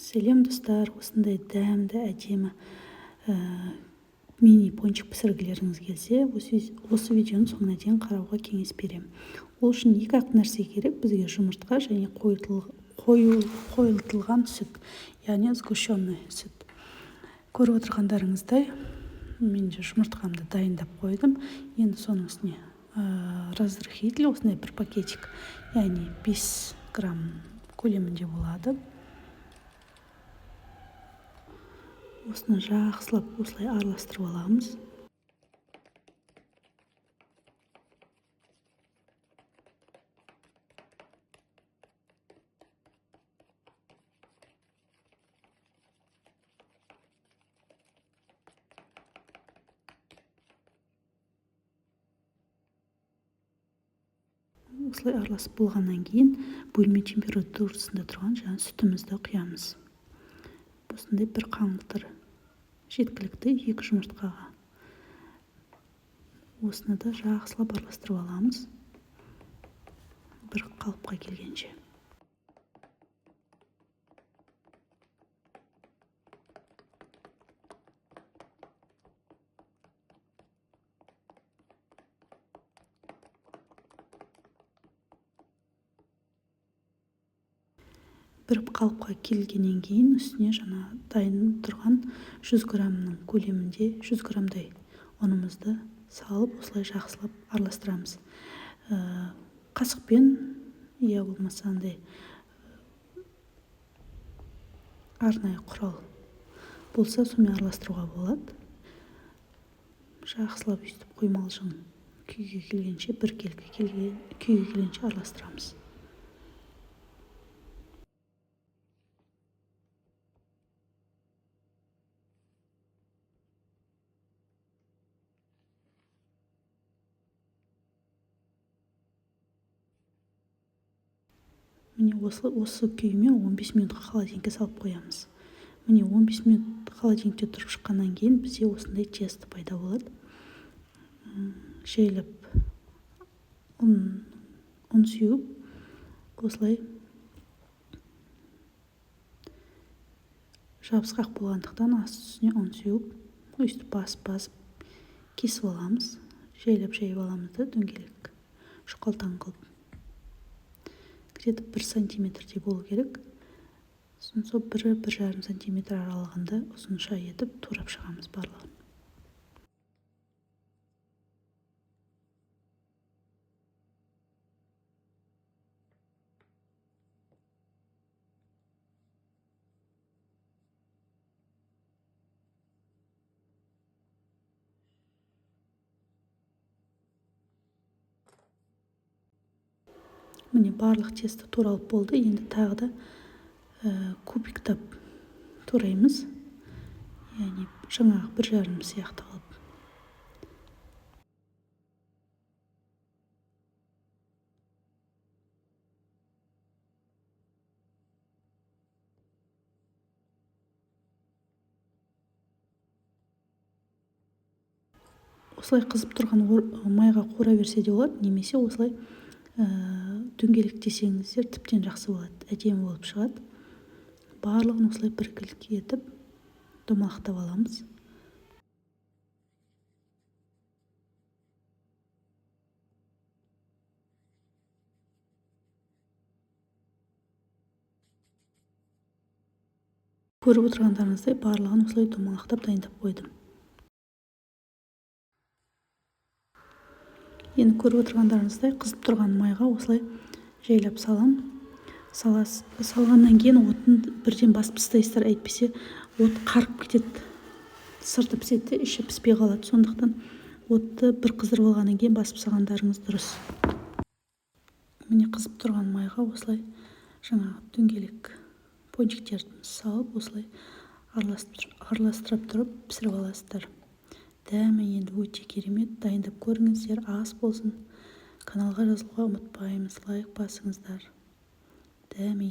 Сәлем достар, осындай дәмді әдемі мини пончик пісіргілеріңіз келсе, осы видеоны соңына дейін қарауға кеңес беремін. Ол үшін екі-ақ нәрсе керек: бізге жұмыртқа және қойылтылған сүт, яғни сгущенный сүт. Көріп отырғандарыңыздай, мен жұмыртқамды дайындап қойдым. Енді соның үстіне разрыхитель, осындай бір пакетик, яғни 5 грамм көлемінде болады. Осыны жақсылап осылай араластырып аламыз. Осылай араласып болғаннан кейін бөлме температурасында тұрған жаңа сүтімізді құямыз. Осындай бір қаңылтыр жеткілікті 2 жұмыртқаға. Осыны да жақсылап араластырып аламыз, бір қалыпқа келгенше. Бір қалыпқа келгеннен кейін үстіне жаңа дайын тұрған 100 граммның көлемінде 100 граммдай ұнымызды салып, осылай жақсылап араластырамыз. Қасықпен, я болмаса андай арнайы құрал болса, сонымен араластыруға болады. Жақсылап өйстіп қоймалжың күйге келгенше, біркелкі күйге келгенше араластырамыз. Міне осы күйімен 15 минутқа холодильникке салып қоямыз. Міне 15 минут холодильникте тұрып шыққаннан кейін бізде осындай тесто пайда болады. Жайлап ұн сеуіп, осылай жабысқақ болғандықтан үстіне ұн сеуіп, өйстіп басып кесіп аламыз. Жайлап жайып аламыз да, дөңгелек жұқалтаң қылып. Где-то 1 сантиметрдей болу керек. Сосын 1-1,5 сантиметр аралығында ұзынша етіп турап шығамыз барлығын. Міне барлық тесто туралып болды. Енді тағы да кубиктап тураймыз. Яғни жаңағы 1,5 сияқты қылып. Осылай қызып тұрған майға қуыра берсе де болады, немесе осылай дөңгелектесеңіздер тіптен жақсы болады, әдемі болып шығады. Барлығын осылай біркелкі етіп домалақтап аламыз. Көріп отырғандарыңыздай барлығын осылай домалақтап дайындап қойдым. Енді көріп отырғандарыңыздай қызып тұрған майға осылай жайлап салам. Салғаннан кейін отын бірден басып тастайсыздар, әйтпесе от қарып кетеді. Сырты піседі, іші піспей қалады. Сондықтан отты бір қыздырып алғаннан кейін басып салғандарыңыз дұрыс. Міне қызып тұрған майға осылай жаңағы дөңгелек пончиктерді салып, осылай араластырып тұрып пісіріп аласыздар. Дәмі енді өте керемет. Дайындап көріңіздер, ас болсын. Каналға жазылуға ұмытпаймыз, лайк басыңыздар. Дәмі